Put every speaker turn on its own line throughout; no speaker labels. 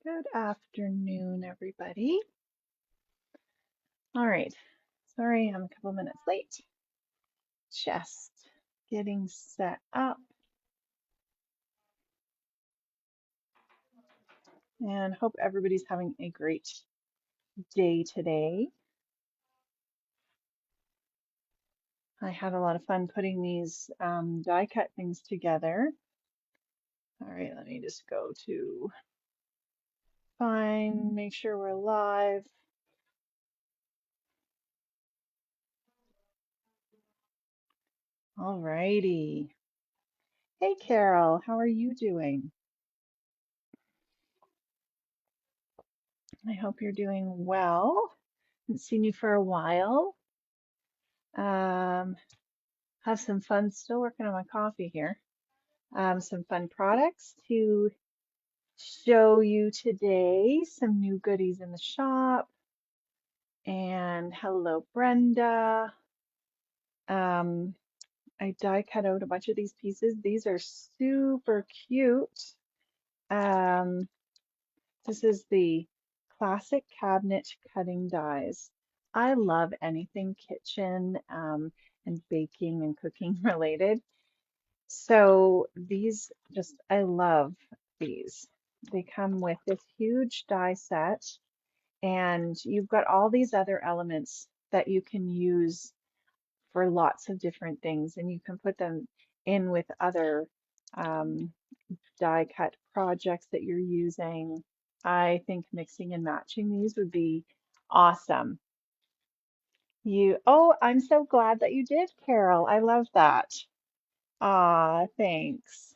Good afternoon, everybody. All right. Sorry, I'm a couple minutes late. Just getting set up and hope everybody's having a great day today. I had a lot of fun putting these die cut things together. All right, let me just go to find, make sure we're live. All righty. Hey, Carol, how are you doing? I hope you're doing well. Haven't seen you for a while. Um, have some fun, still working on my coffee here. Some fun products to show you today, some new goodies in the shop. And hello, Brenda. Um, I die cut out a bunch of these pieces. These are super cute. Um, this is the classic cabinet cutting dies. I love anything kitchen and baking and cooking related. So these just, I love these. They come with this huge die set, and you've got all these other elements that you can use for lots of different things, and you can put them in with other um, die cut projects that you're using. I think mixing and matching these would be awesome. Oh, I'm so glad that you did, Carol. I love that. Ah, thanks.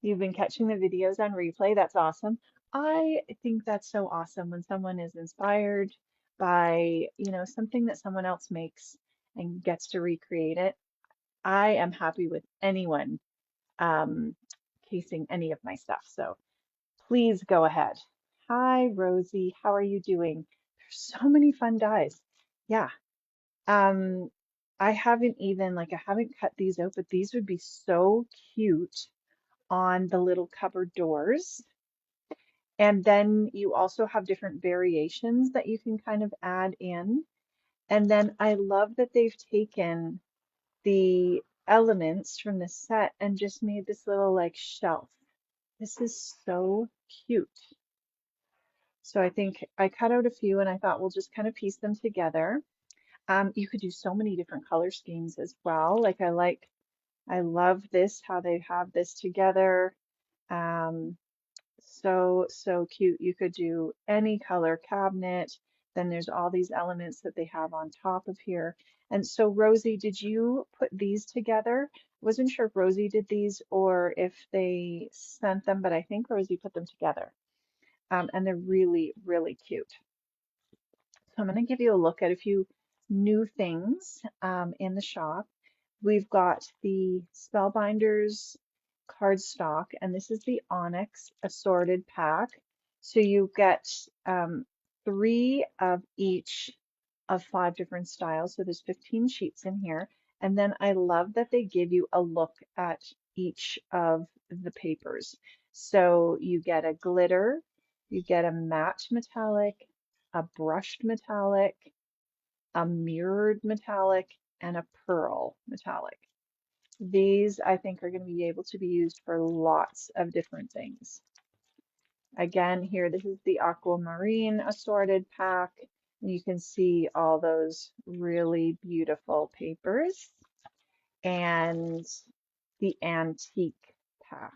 You've been catching the videos on replay. That's awesome. I think that's so awesome when someone is inspired by, something that someone else makes and gets to recreate it. I am happy with anyone um, casing any of my stuff. So please go ahead. Hi, Rosie. How are you doing? There's so many fun dies. Yeah. Um, I haven't even I haven't cut these out, but these would be so cute on the little cupboard doors. And then you also have different variations that you can kind of add in. And then I love that they've taken the elements from the set and just made this little shelf. This is so cute. So I think I cut out a few and I thought we'll just kind of piece them together. You could do so many different color schemes as well. I love this, how they have this together. Um, so cute. You could do any color cabinet. Then there's all these elements that they have on top of here. And so Rosie, did you put these together? Wasn't sure if Rosie did these or if they sent them, but I think Rosie put them together. And they're really, really cute. So I'm going to give you a look at a few new things in the shop. We've got the Spellbinders cardstock, and this is the Onyx assorted pack. So you get three of each of five different styles. So there's 15 sheets in here. And then I love that they give you a look at each of the papers. So you get a glitter, you get a matte metallic, a brushed metallic, a mirrored metallic, and a pearl metallic. These I think are going to be able to be used for lots of different things. Again, here, this is the aquamarine assorted pack. And you can see all those really beautiful papers and the antique pack.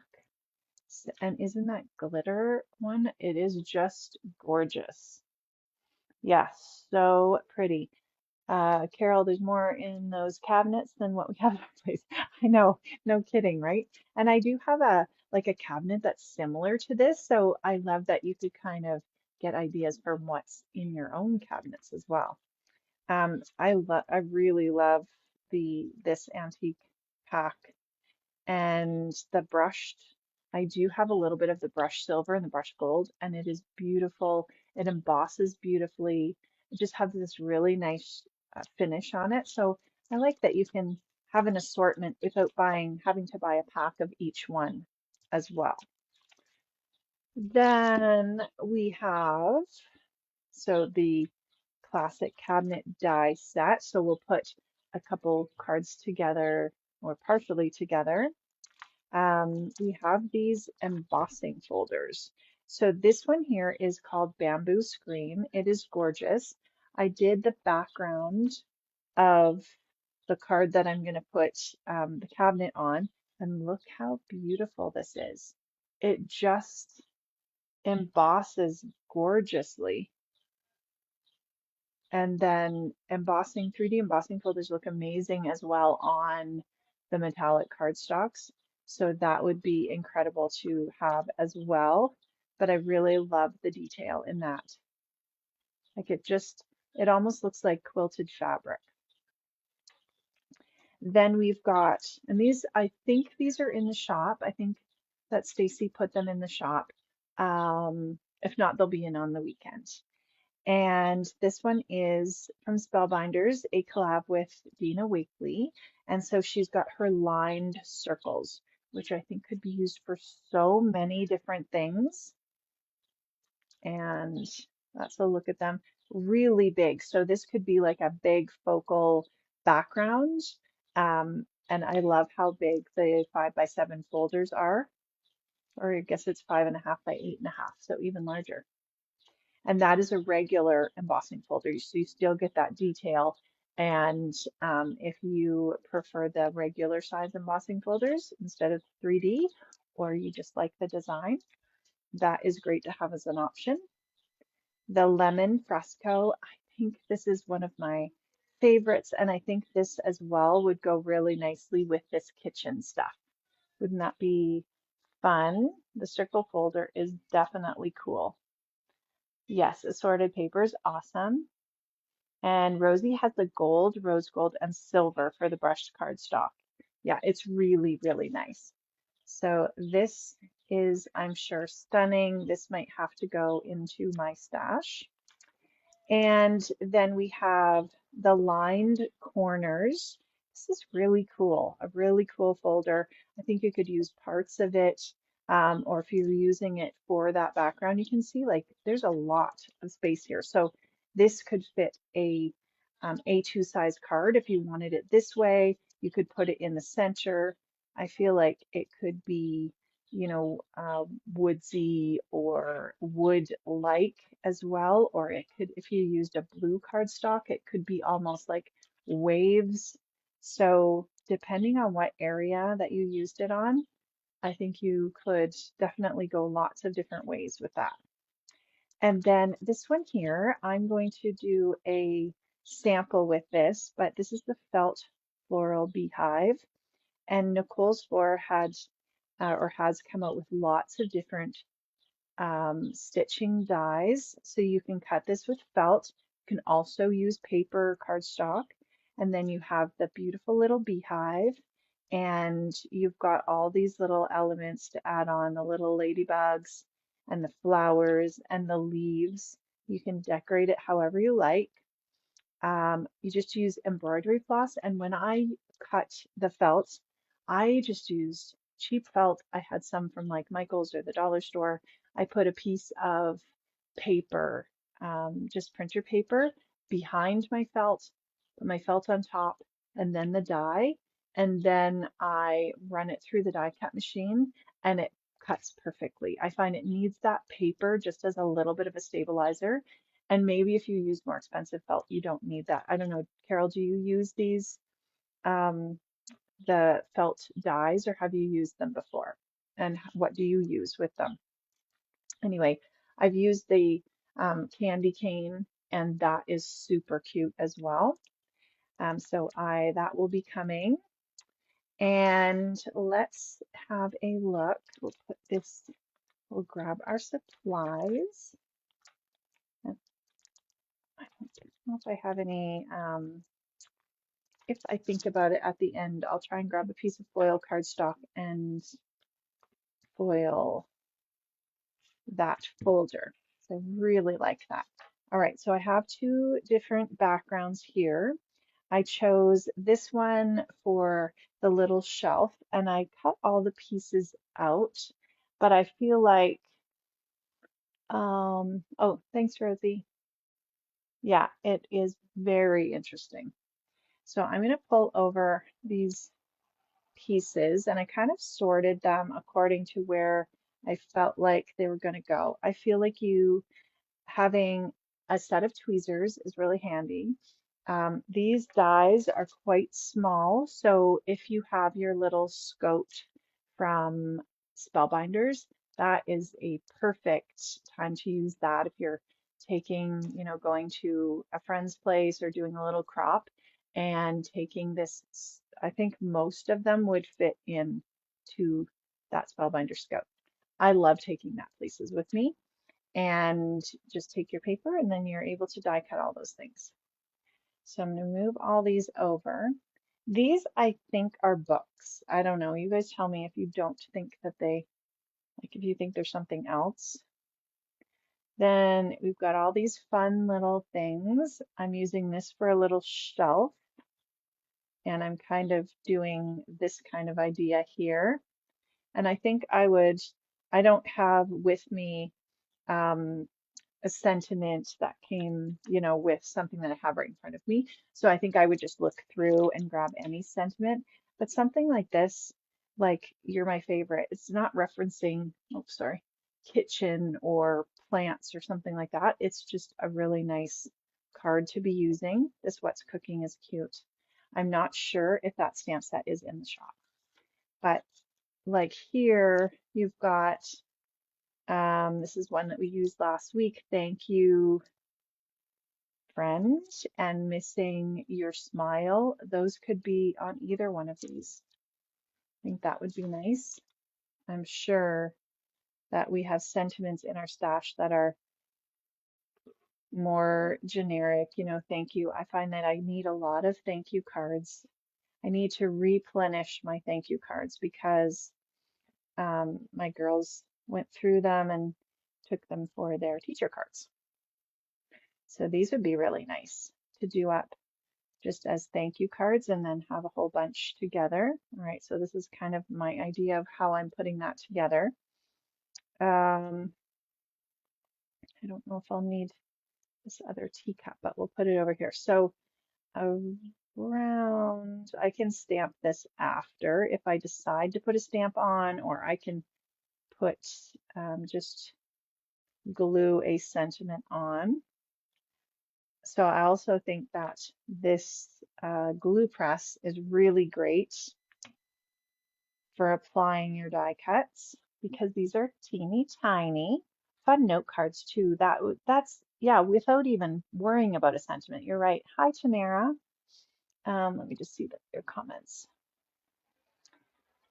And isn't that glitter one? It is just gorgeous. Yes, so pretty. Carol, there's more in those cabinets than what we have in our place. I know, no kidding, right? And I do have a cabinet that's similar to this, so I love that you could kind of get ideas from what's in your own cabinets as well. I really love this antique pack and the brushed. I do have a little bit of the brushed silver and the brushed gold, and it is beautiful. It embosses beautifully. It just has this really nice finish on it. So I like that you can have an assortment without having to buy a pack of each one as well. Then we have, so the classic cabinet die set. So we'll put a couple cards together or partially together. We have these embossing folders. So this one here is called Bamboo Scream. It is gorgeous. I did the background of the card that I'm going to put the cabinet on, and look how beautiful this is. It just embosses gorgeously. And then embossing, 3D embossing folders look amazing as well on the metallic cardstocks. So that would be incredible to have as well. But I really love the detail in that. Like it almost looks like quilted fabric. Then we've got, and these, I think these are in the shop. I think that Stacy put them in the shop. If not, they'll be in on the weekend. And this one is from Spellbinders, a collab with Dina Wakley. And so she's got her lined circles, which I think could be used for so many different things. And let's a look at them. Really big. So this could be like a big focal background. And I love how big the 5x7 folders are. Or I guess it's 5.5 by 8.5, so even larger. And that is a regular embossing folder, so you still get that detail. And if you prefer the regular size embossing folders instead of 3D, or you just like the design, that is great to have as an option. The lemon fresco, I think this is one of my favorites, and I think this as well would go really nicely with this kitchen stuff. Wouldn't that be fun? The circle folder is definitely cool. Yes, assorted papers, awesome. And Rosie has the gold, rose gold, and silver for the brushed cardstock. Yeah, it's really, really nice. So this is, I'm sure, stunning. This might have to go into my stash. And then we have the lined corners. This is really cool, a really cool folder. I think you could use parts of it, or if you're using it for that background, you can see like there's a lot of space here. So this could fit a A2 size card if you wanted it this way. You could put it in the center. I feel like it could be, woodsy or wood-like as well, or it could, if you used a blue cardstock, it could be almost like waves. So depending on what area that you used it on, I think you could definitely go lots of different ways with that. And then this one here, I'm going to do a sample with this, but this is the felt floral beehive. And Nicole Spohr had or has come out with lots of different stitching dies. So you can cut this with felt. You can also use paper cardstock. And then you have the beautiful little beehive. And you've got all these little elements to add on, the little ladybugs and the flowers and the leaves. You can decorate it however you like. You just use embroidery floss. And when I cut the felt, I just used cheap felt. I had some from like Michael's or the dollar store. I put a piece of paper, just printer paper, behind my felt, put my felt on top, and then the die. And then I run it through the die cut machine and it cuts perfectly. I find it needs that paper just as a little bit of a stabilizer. And maybe if you use more expensive felt, you don't need that. I don't know, Carol, do you use these, um, the felt dies, or have you used them before? And what do you use with them? Anyway, I've used the candy cane, and that is super cute as well. So that will be coming. And let's have a look. We'll put this, we'll grab our supplies. And I don't know if I have any. If I think about it at the end, I'll try and grab a piece of foil cardstock and foil that folder. So I really like that. All right, so I have two different backgrounds here. I chose this one for the little shelf and I cut all the pieces out, but I feel like Oh, thanks, Rosie. Yeah, it is very interesting. So I'm going to pull over these pieces and I kind of sorted them according to where I felt like they were going to go. I feel like you having a set of tweezers is really handy. These dies are quite small, so if you have your little scope from Spellbinders, that is a perfect time to use that if you're taking, going to a friend's place or doing a little crop and taking this, I think most of them would fit in to that Spellbinder scope. I love taking that places with me and just take your paper and then you're able to die cut all those things. So I'm going to move all these over. These I think are books. I don't know. You guys tell me if you don't think that like if you think there's something else. Then we've got all these fun little things. I'm using this for a little shelf and I'm kind of doing this kind of idea here. And I think I don't have with me um, a sentiment that came, with something that I have right in front of me. So I think I would just look through and grab any sentiment. But something like this, like you're my favorite, it's not referencing, oh, sorry, kitchen or plants or something like that. It's just a really nice card to be using. This What's Cooking is cute. I'm not sure if that stamp set is in the shop, but like here, you've got this is one that we used last week. Thank you, friend, and missing your smile. Those could be on either one of these. I think that would be nice. I'm sure that we have sentiments in our stash that are more generic, thank you. I find that I need a lot of thank you cards. I need to replenish my thank you cards because my girls went through them and took them for their teacher cards. So these would be really nice to do up just as thank you cards and then have a whole bunch together. All right, so this is kind of my idea of how I'm putting that together. I don't know if I'll need this other teacup, but we'll put it over here. So around, I can stamp this after if I decide to put a stamp on, or I can put just glue a sentiment on. So I also think that this glue press is really great for applying your die cuts because these are teeny tiny. Fun note cards too. That's yeah, without even worrying about a sentiment. You're right. Hi, Tamara. Let me just see your comments.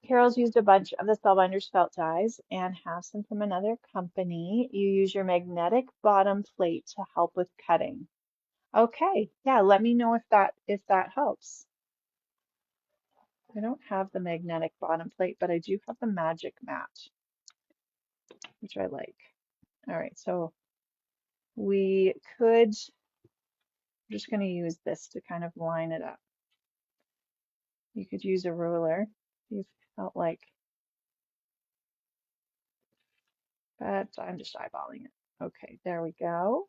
Carol's used a bunch of the Spellbinders felt dies and have some from another company. You use your magnetic bottom plate to help with cutting. Okay, yeah, let me know if that helps. I don't have the magnetic bottom plate, but I do have the magic mat, which I like. All right, so we could, I'm just going to use this to kind of line it up. You could use a ruler if you felt like, but I'm just eyeballing it. Okay, there we go.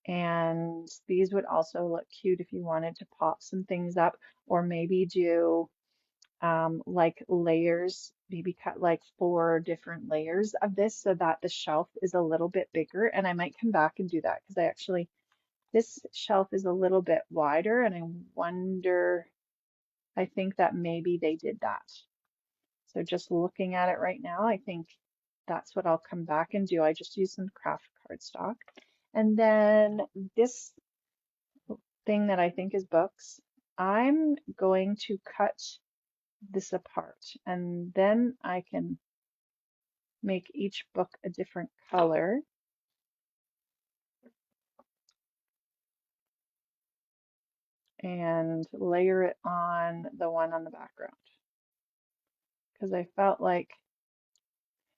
And these would also look cute if you wanted to pop some things up or maybe do like layers, maybe cut like 4 different layers of this so that the shelf is a little bit bigger. And I might come back and do that because this shelf is a little bit wider and I wonder, I think that maybe they did that. So just looking at it right now, I think that's what I'll come back and do. I just use some craft cardstock. And then this thing that I think is books, I'm going to cut this apart and then I can make each book a different color. And layer it on the one on the background. Because I felt like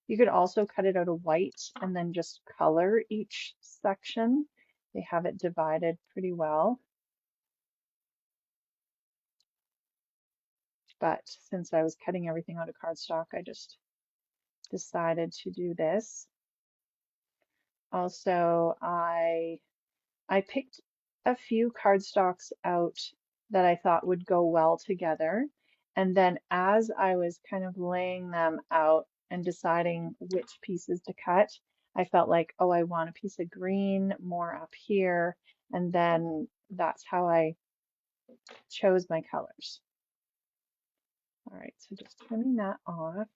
you could also cut it out of white and then just color each section. They have it divided pretty well. But since I was cutting everything out of cardstock, I just decided to do this. Also, I picked a few cardstocks out that I thought would go well together. And then as I was kind of laying them out and deciding which pieces to cut, I felt like, oh, I want a piece of green more up here. And then that's how I chose my colors. All right, so just turning that off.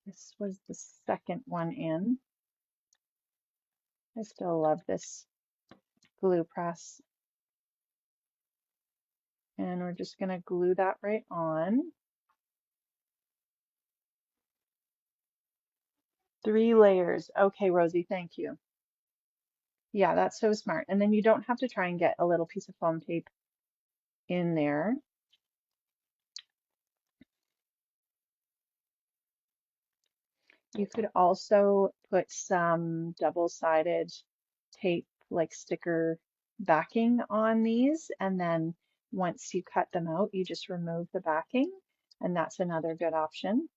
This was the second one in. I still love this glue press. And we're just going to glue that right on. 3 layers. Okay, Rosie, thank you. Yeah, that's so smart. And then you don't have to try and get a little piece of foam tape in there. You could also put some double-sided tape, like sticker backing on these, and then once you cut them out, you just remove the backing, and that's another good option.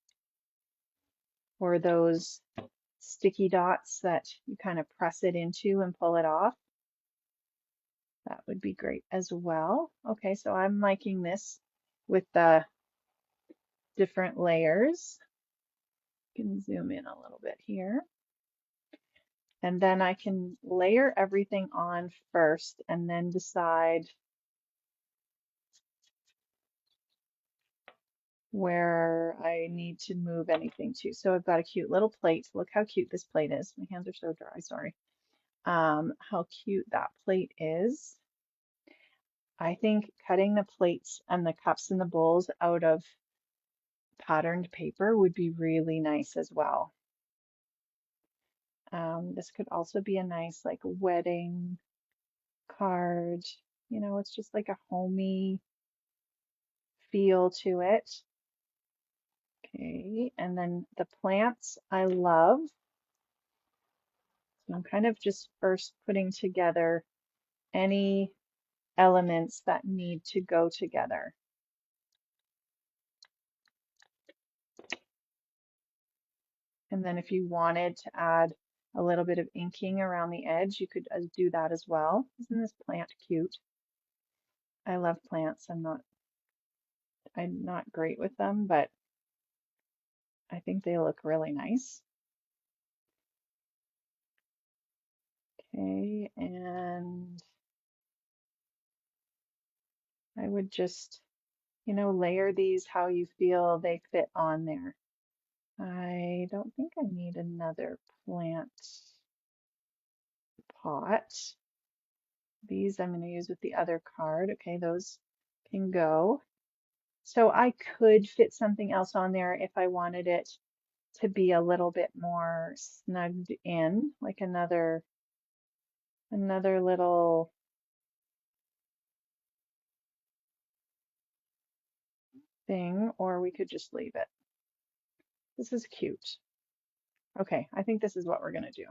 Or those sticky dots that you kind of press it into and pull it off. That would be great as well. Okay, so I'm liking this with the different layers. You can zoom in a little bit here. And then I can layer everything on first and then decide where I need to move anything to. So I've got a cute little plate. Look how cute this plate is. My hands are so dry, sorry. How cute that plate is. I think cutting the plates and the cups and the bowls out of patterned paper would be really nice as well. This could also be a nice like wedding card. You know, it's just like a homey feel to it. Okay, and then the plants I love. So I'm kind of just first putting together any elements that need to go together. And then if you wanted to add a little bit of inking around the edge, you could do that as well. Isn't this plant cute? I love plants. I'm not great with them, but I think they look really nice. Okay, and I would just, you know, layer these how you feel they fit on there. I don't think I need another plant pot. These I'm going to use with the other card. Okay, those can go. So I could fit something else on there if I wanted it to be a little bit more snugged in, like another little thing, or we could just leave it. This is cute. Okay, I think this is what we're going to do.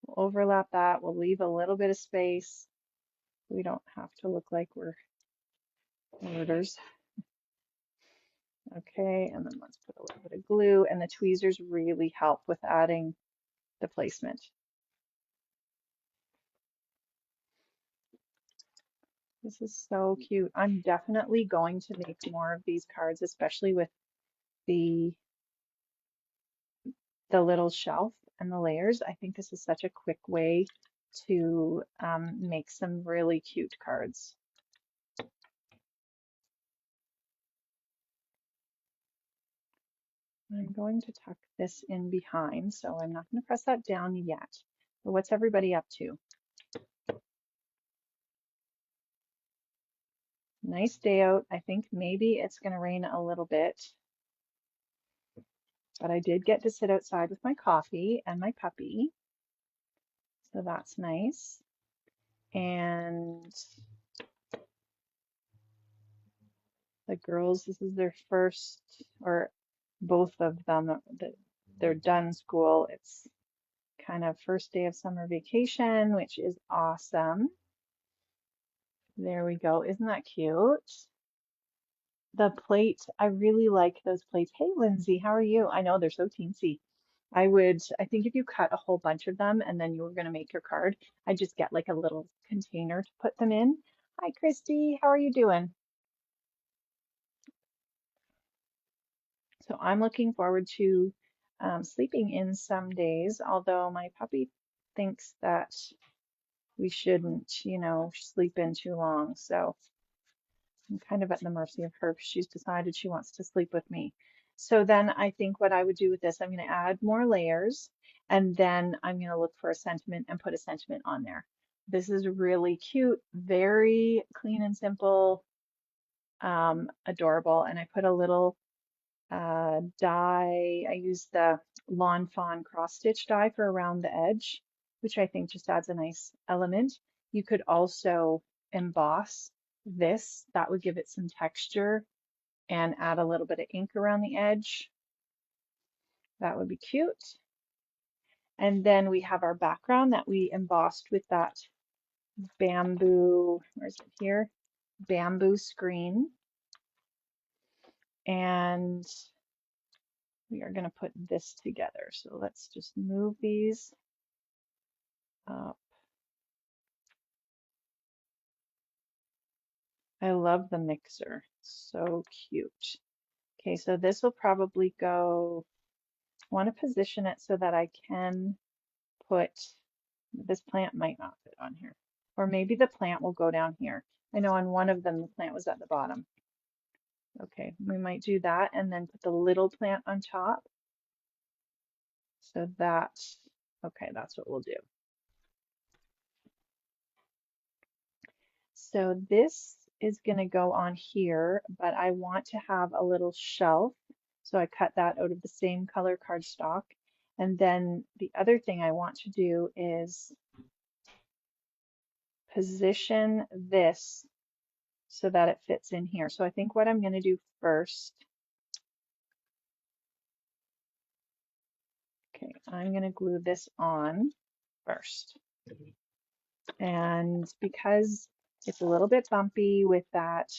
We'll overlap that. We'll leave a little bit of space. We don't have to look like we're hoarders. Okay, and then let's put a little bit of glue, and the tweezers really help with adding the placement. This is so cute. I'm definitely going to make more of these cards, especially with the little shelf and the layers. I think this is such a quick way to make some really cute cards. I'm going to tuck this in behind, so I'm not going to press that down yet. But what's everybody up to? Nice day out. I think maybe it's going to rain a little bit, but I did get to sit outside with my coffee and my puppy, so that's nice. And the girls, this is their first, or both of them, they're done school. It's kind of first day of summer vacation, which is awesome. There we go. Isn't that cute? The plate, I really like those plates. Hey, Lindsay, how are you? I know they're so teensy. I think if you cut a whole bunch of them and then you were going to make your card, I just get like a little container to put them in. Hi, Christy. How are you doing? So I'm looking forward to sleeping in some days, although my puppy thinks that we shouldn't, sleep in too long. So I'm kind of at the mercy of her. She's decided she wants to sleep with me. So then I think what I would do with this, I'm going to add more layers and then I'm going to look for a sentiment and put a sentiment on there. This is really cute, very clean and simple, adorable. And I put a little die. I use the Lawn Fawn cross stitch die for around the edge, which I think just adds a nice element. You could also emboss this. That would give it some texture and add a little bit of ink around the edge. That would be cute. And then we have our background that we embossed with that bamboo, where's it here? Bamboo screen. And we are going to put this together. So let's just move these up. I love the mixer. So cute. Okay, so this will probably go, I want to position it so that I can put, this plant might not fit on here. Or maybe the plant will go down here. I know on one of them the plant was at the bottom. Okay, we might do that and then put the little plant on top. So that's, okay, that's what we'll do. So this is going to go on here, but I want to have a little shelf. So I cut that out of the same color cardstock. And then the other thing I want to do is position this so that it fits in here. So I think what I'm going to do first, okay, I'm going to glue this on first. And because it's a little bit bumpy with that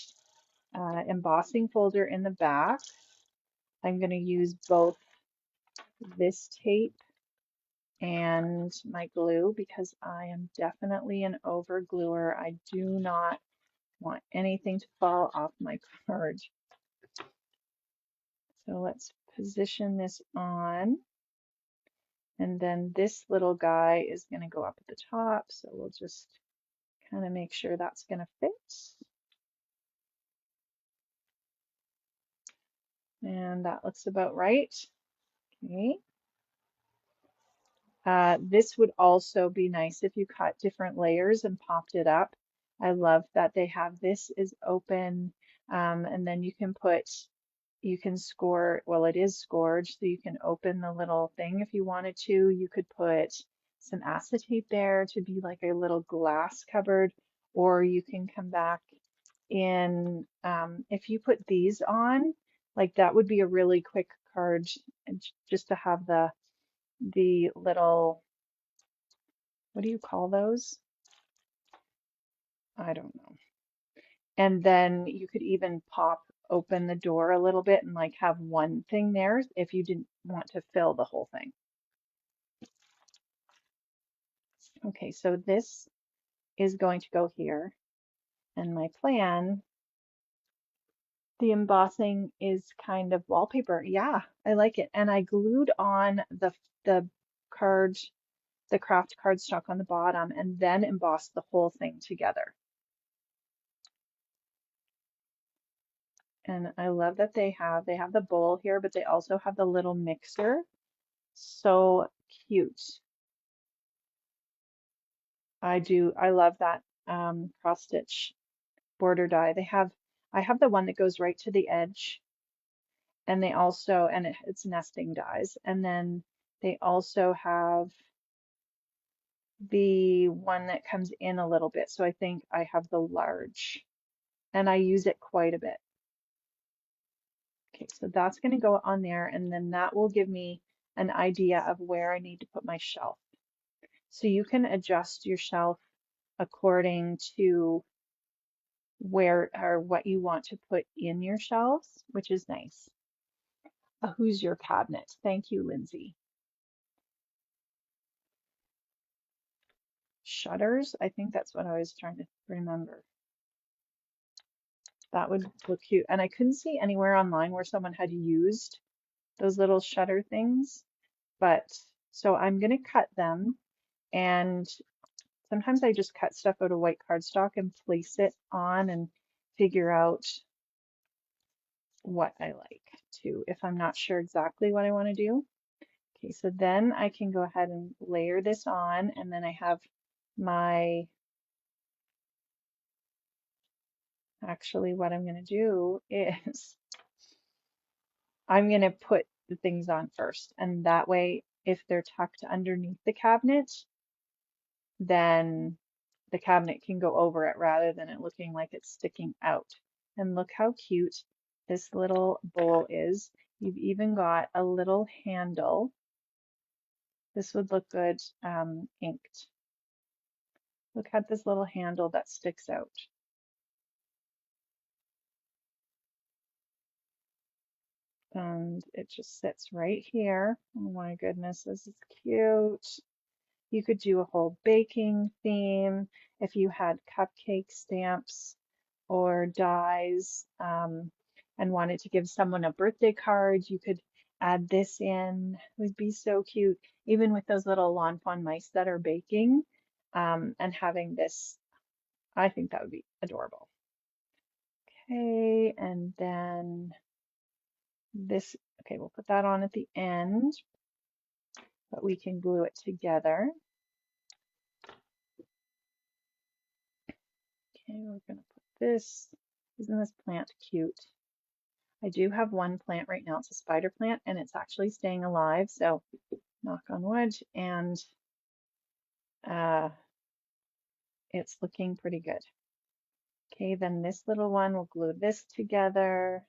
embossing folder in the back, I'm going to use both this tape and my glue because I am definitely an over gluer. I do not want anything to fall off my card. So let's position this on. And then this little guy is going to go up at the top. So we'll just kind of make sure that's going to fit. And that looks about right. Okay. This would also be nice if you cut different layers and popped it up. I love that they have this is open, and then you can score, well, it is scored, so you can open the little thing if you wanted to. You could put some acetate there to be like a little glass cupboard, or you can come back in, if you put these on, like that would be a really quick card and just to have the little, what do you call those? I don't know. And then you could even pop open the door a little bit and like have one thing there if you didn't want to fill the whole thing. Okay, so this is going to go here. And my plan, the embossing is kind of wallpaper. Yeah, I like it. And I glued on the card, the craft cardstock on the bottom and then embossed the whole thing together. And I love that they have the bowl here, but they also have the little mixer. So cute. I love that cross stitch border die. I have the one that goes right to the edge, and they also, and it's nesting dies. And then they also have the one that comes in a little bit. So I think I have the large, and I use it quite a bit. Okay, so that's going to go on there, and then that will give me an idea of where I need to put my shelf. So you can adjust your shelf according to where or what you want to put in your shelves, which is nice. Who's your cabinet? Thank you, Lindsay. shutters. I think that's what I was trying to remember. That would look cute. And I couldn't see anywhere online where someone had used those little shutter things, but so I'm going to cut them, and sometimes I just cut stuff out of white cardstock and place it on and figure out what I like too, if I'm not sure exactly what I want to do. Okay, so then I can go ahead and layer this on, and then I have my, actually what I'm going to do is I'm going to put the things on first, and that way if they're tucked underneath the cabinet, then the cabinet can go over it rather than it looking like it's sticking out. And look how cute this little bowl is. You've even got a little handle. This would look good inked. Look at this little handle that sticks out. And it just sits right here. Oh my goodness, this is cute. You could do a whole baking theme if you had cupcake stamps or dies, and wanted to give someone a birthday card. You could add this in. It would be so cute, even with those little Lawn Fawn mice that are baking, and having this. I think that would be adorable. Okay, and then this, okay, we'll put that on at the end, but we can glue it together. Okay, we're gonna put this. Isn't this plant cute? I do have one plant right now. It's a spider plant, and it's actually staying alive, so knock on wood, and uh, it's looking pretty good. Okay, then this little one, we'll glue this together.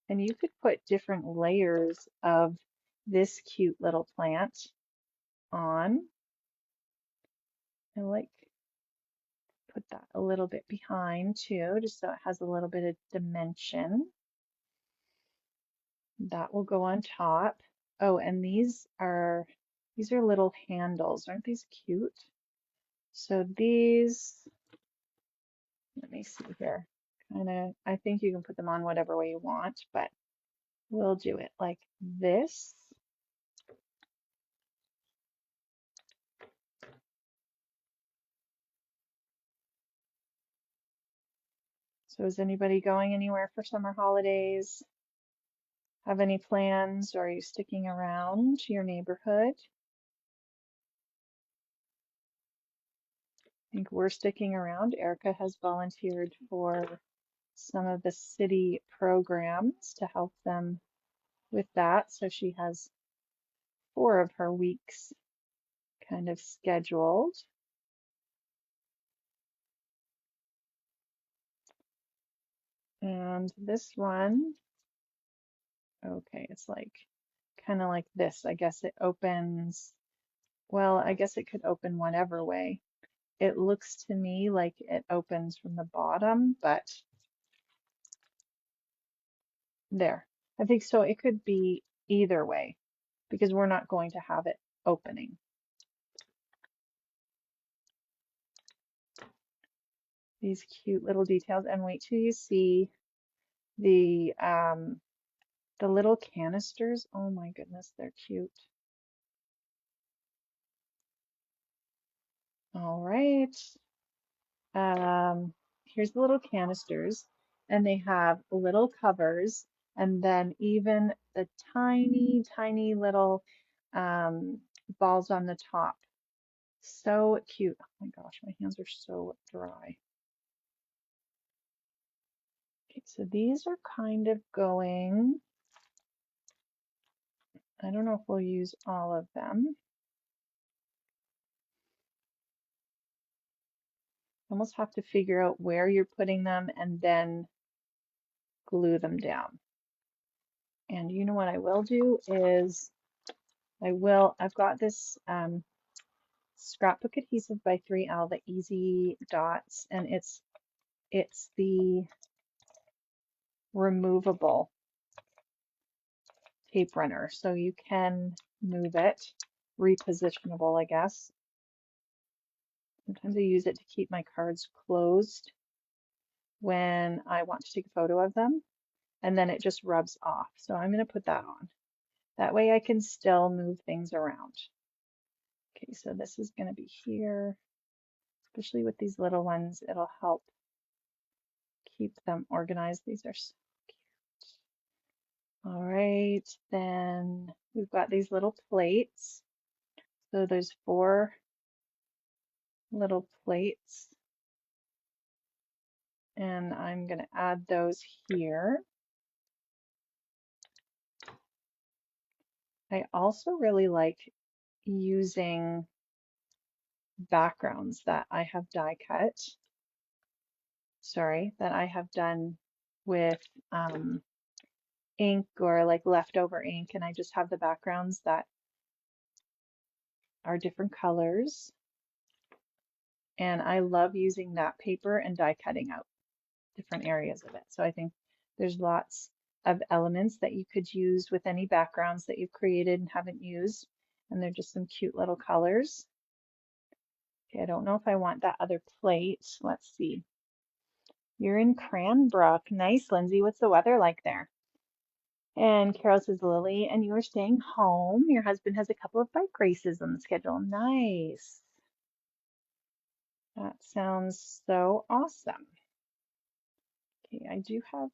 And you could put different layers of this cute little plant on. I like put that a little bit behind too, just so it has a little bit of dimension. That will go on top. Oh, and these are little handles. Aren't these cute? So these, let me see here. Kind of, I think you can put them on whatever way you want, but we'll do it like this. So is anybody going anywhere for summer holidays? Have any plans, or are you sticking around to your neighborhood? I think we're sticking around. Erica has volunteered for some of the city programs to help them with that. So she has 4 of her weeks kind of scheduled. And this one, okay, it's like kind of like this. I guess it opens, well, I guess it could open whatever way. It looks to me like it opens from the bottom, but there. I think so. It could be either way because we're not going to have it opening. These cute little details, and wait till you see the little canisters. Oh my goodness, they're cute. All right. Here's the little canisters, and they have little covers, and then even the tiny, tiny little balls on the top. So cute. Oh my gosh, my hands are so dry. Okay, so these are kind of going, I don't know if we'll use all of them. Almost have to figure out where you're putting them and then glue them down. And you know what I will do is I've got this scrapbook adhesive by 3L, the Easy Dots, and it's the removable tape runner, so you can move it, repositionable, I guess. Sometimes I use it to keep my cards closed when I want to take a photo of them, and then it just rubs off. So I'm going to put that on. That way I can still move things around. Okay, so this is going to be here, especially with these little ones. It'll help keep them organized. These are so cute. All right, then we've got these little plates. So there's 4 little plates, and I'm going to add those here. I also really like using backgrounds that I have die cut, that I have done with ink or like leftover ink, and I just have the backgrounds that are different colors. And I love using that paper and die cutting out different areas of it. So I think there's lots of elements that you could use with any backgrounds that you've created and haven't used. And they're just some cute little colors. Okay, I don't know if I want that other plate. Let's see. You're in Cranbrook. Nice, Lindsay. What's the weather like there? And Carol says, Lily, and you are staying home. Your husband has a couple of bike races on the schedule. Nice. That sounds so awesome. Okay, I do have,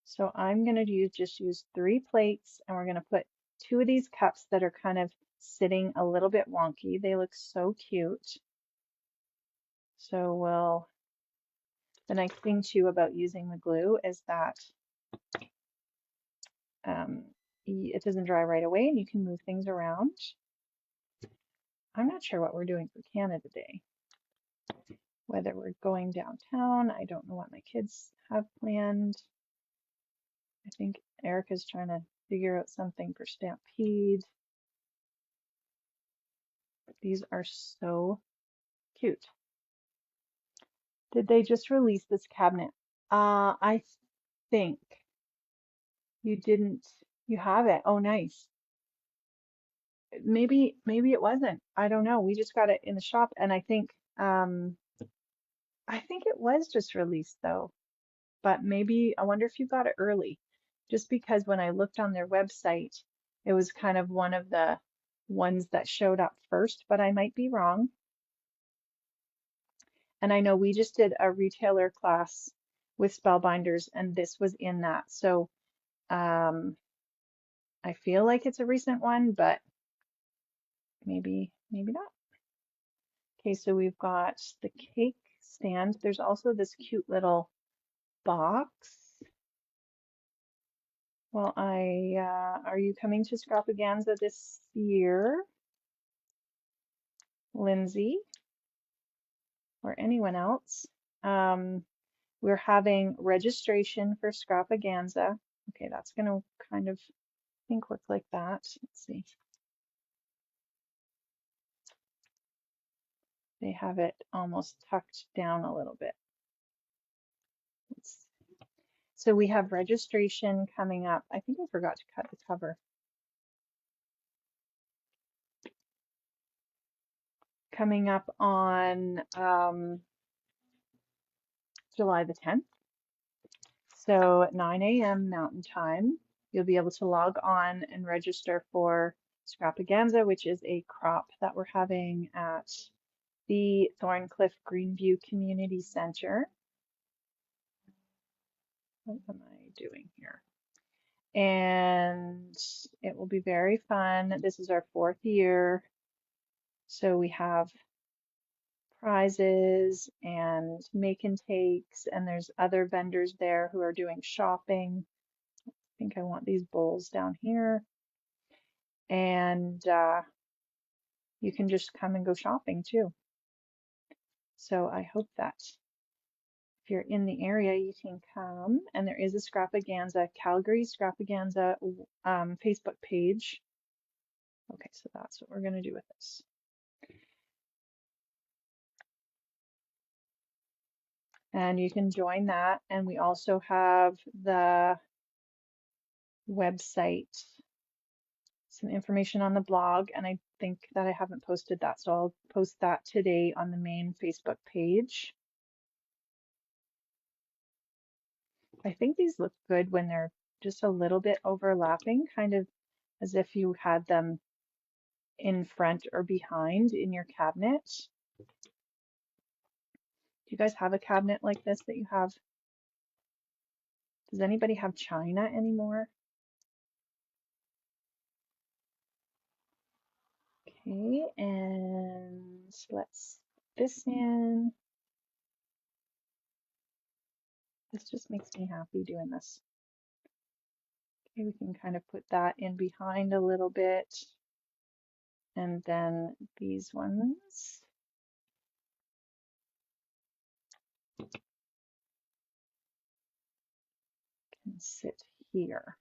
so I'm going to just use 3 plates, and we're going to put 2 of these cups that are kind of sitting a little bit wonky. They look so cute. So the nice thing too about using the glue is that it doesn't dry right away and you can move things around. I'm not sure what we're doing for Canada Day. Whether we're going downtown, I don't know what my kids have planned. I think Erica's trying to figure out something for Stampede. These are so cute. Did they just release this cabinet? I think you didn't. You have it. Oh, nice. Maybe it wasn't. I don't know. We just got it in the shop, and I think it was just released though. But maybe I wonder if you got it early, just because when I looked on their website, it was kind of one of the ones that showed up first, but I might be wrong. And I know we just did a retailer class with spellbinders, and this was in that. So I feel like it's a recent one, but maybe not. Okay, so we've got the cake stand. There's also this cute little box. Well, are you coming to Scrapaganza this year, Lindsay, or anyone else? We're having registration for Scrapaganza. Okay, that's gonna kind of, I think, work like that. Let's see. They have it almost tucked down a little bit. So we have registration coming up. I think I forgot to cut the cover. Coming up on July the 10th. So at 9 a.m. Mountain Time, you'll be able to log on and register for Scrapaganza, which is a crop that we're having at the Thorncliffe Greenview Community Center. What am I doing here? And it will be very fun. This is our 4th year. So we have prizes and make and takes, and there's other vendors there who are doing shopping. I think I want these bowls down here. And you can just come and go shopping too. So I hope that if you're in the area, you can come. And there is a Scrapaganza, Calgary Scrapaganza Facebook page. Okay, so that's what we're going to do with this. And you can join that. And we also have the website some information on the blog, and I think that I haven't posted that, so I'll post that today on the main Facebook page. I think these look good when they're just a little bit overlapping, kind of as if you had them in front or behind in your cabinet. Do you guys have a cabinet like this that you have? Does anybody have china anymore? Okay, and let's put this in. This just makes me happy doing this. Okay, we can kind of put that in behind a little bit. And then these ones. Can sit here.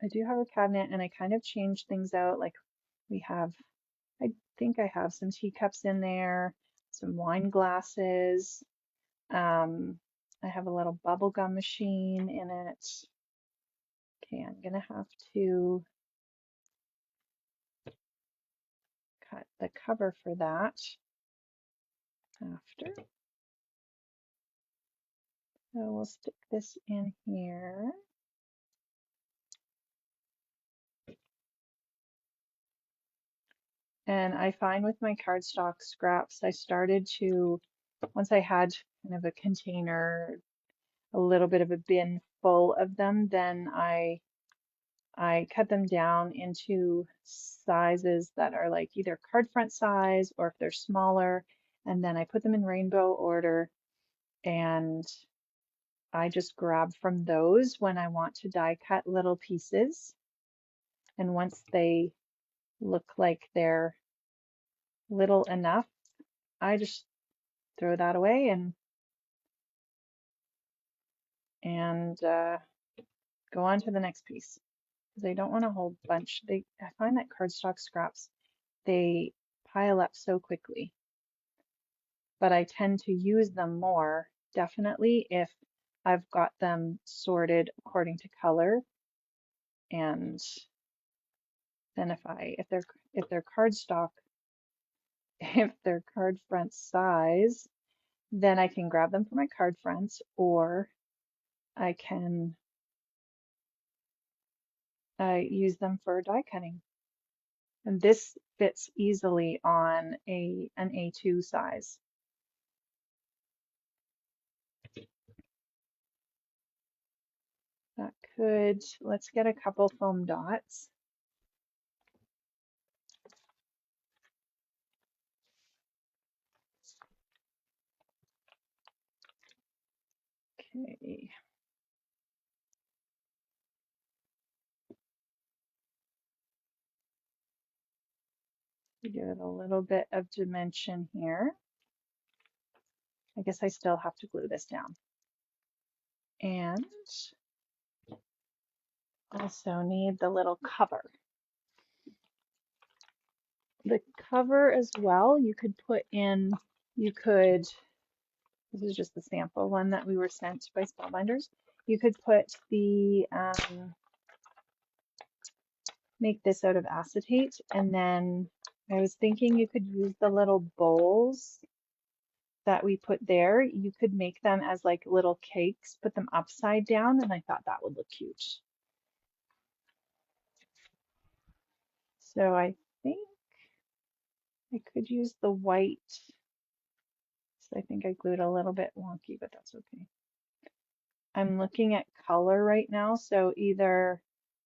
I do have a cabinet and I kind of changed things out. Like we have, I think I have some teacups in there, some wine glasses. I have a little bubble gum machine in it. Okay, I'm gonna have to cut the cover for that after. So we'll stick this in here. And I find with my cardstock scraps, I started to, once I had kind of a container, a little bit of a bin full of them, then I cut them down into sizes that are like either card front size or if they're smaller, and then I put them in rainbow order and I just grab from those when I want to die cut little pieces. And once they look like they're little enough, I just throw that away and go on to the next piece because I don't want a whole bunch. I find that cardstock scraps, they pile up so quickly, but I tend to use them more definitely if I've got them sorted according to color, and then if they're cardstock, if they're card front size, then I can grab them for my card fronts, or I can use them for die cutting. And this fits easily on an A2 size. That could, let's get a couple foam dots. Okay. Give it a little bit of dimension here. I guess I still have to glue this down. And also need the little cover. The cover as well, you could put in, this is just the sample one that we were sent by Spellbinders. You could put make this out of acetate, and then I was thinking you could use the little bowls that we put there. You could make them as like little cakes, put them upside down, and I thought that would look cute. So I think I could use the white. So I think I glued a little bit wonky, but that's okay. I'm looking at color right now, so either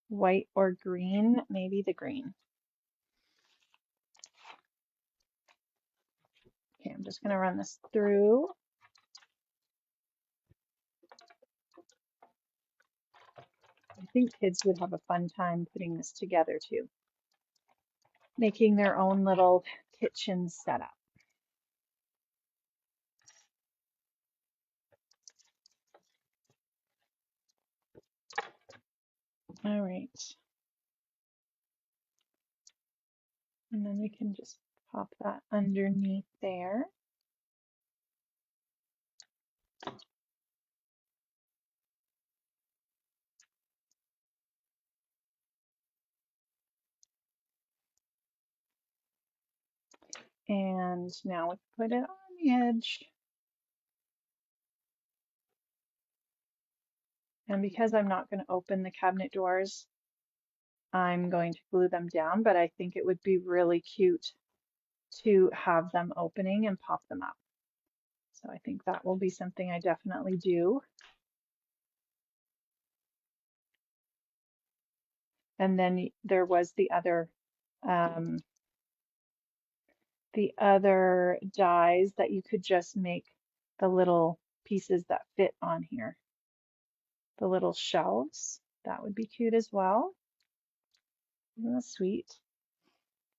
white or green, maybe the green. Okay, I'm just gonna run this through. I think kids would have a fun time putting this together too, making their own little kitchen setup. All right. And then we can just pop that underneath there. And now we put it on the edge. And because I'm not going to open the cabinet doors, I'm going to glue them down, but I think it would be really cute to have them opening and pop them up. So I think that will be something I definitely do. And then there was um, the other dies that you could just make the little pieces that fit on here, the little shelves. That would be cute as well. Isn't that sweet?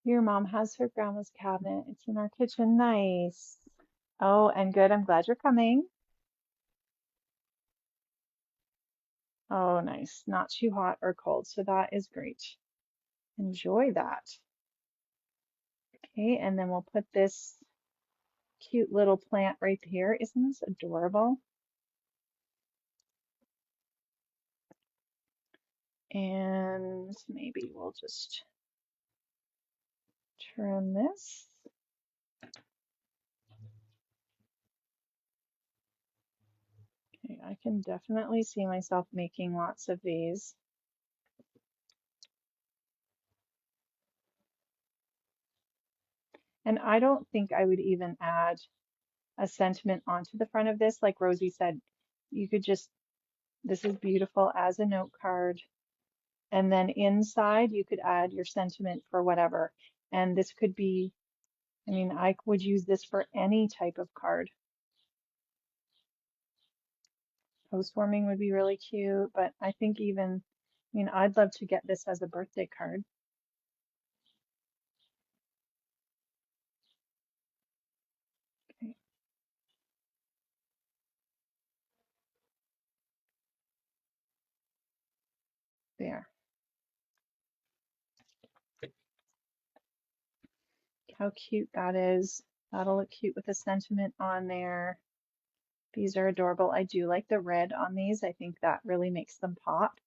Your mom has her grandma's cabinet. It's in our kitchen. Nice. Oh, and good. I'm glad you're coming. Oh, nice. Not too hot or cold. So that is great. Enjoy that. Okay, and then we'll put this cute little plant right here. Isn't this adorable? And maybe we'll just trim this. Okay, I can definitely see myself making lots of these. And I don't think I would even add a sentiment onto the front of this. Like Rosie said, you could just, this is beautiful as a note card. And then inside you could add your sentiment for whatever. And this could be, I mean, I would use this for any type of card. Housewarming would be really cute, but I think even, I mean, I'd love to get this as a birthday card. Okay, there. How cute that is. That'll look cute with a sentiment on there. These are adorable. I do like the red on these. I think that really makes them pop.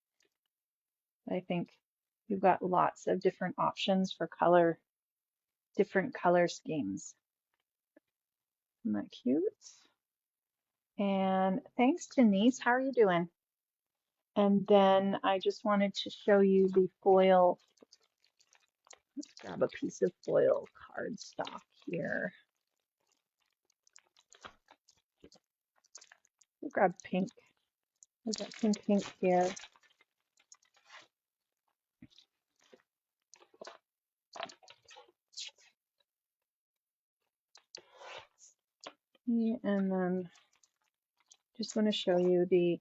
I think you've got lots of different options for color, different color schemes. Isn't that cute? And thanks, Denise. How are you doing? And then I just wanted to show you the foil. Let's grab a piece of foil cardstock here. We'll grab pink. I've got some pink here. And then just want to show you the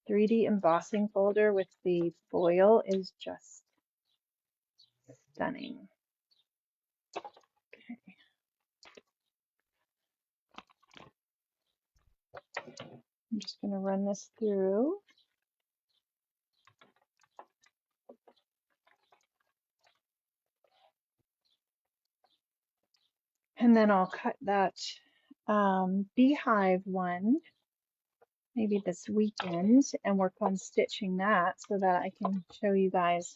3D embossing folder with the foil is just stunning. Okay. I'm just going to run this through. And then I'll cut that beehive one maybe this weekend and work on stitching that so that I can show you guys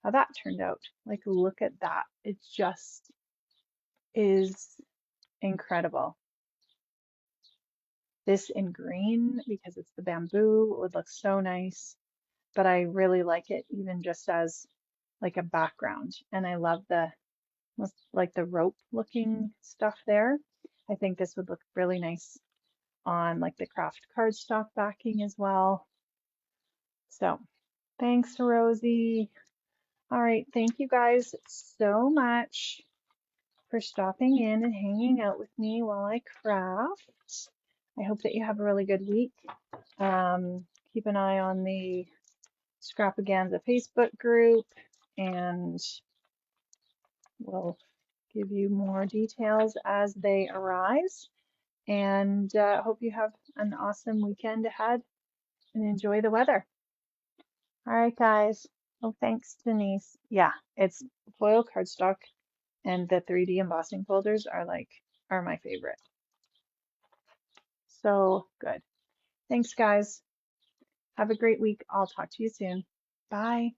how that turned out. Like, look at that. It just is incredible. This in green, because it's the bamboo, would look so nice, but I really like it even just as like a background. And I love the like the rope looking stuff there. I think this would look really nice on like the craft cardstock backing as well. So thanks, Rosie. All right, thank you guys so much for stopping in and hanging out with me while I craft. I hope that you have a really good week. Keep an eye on the Scrapaganza Facebook group, and we'll give you more details as they arise. And hope you have an awesome weekend ahead and enjoy the weather. All right, guys. Oh, thanks, Denise. Yeah, it's foil cardstock, and the 3D embossing folders are my favorite. So good. Thanks, guys. Have a great week. I'll talk to you soon. Bye.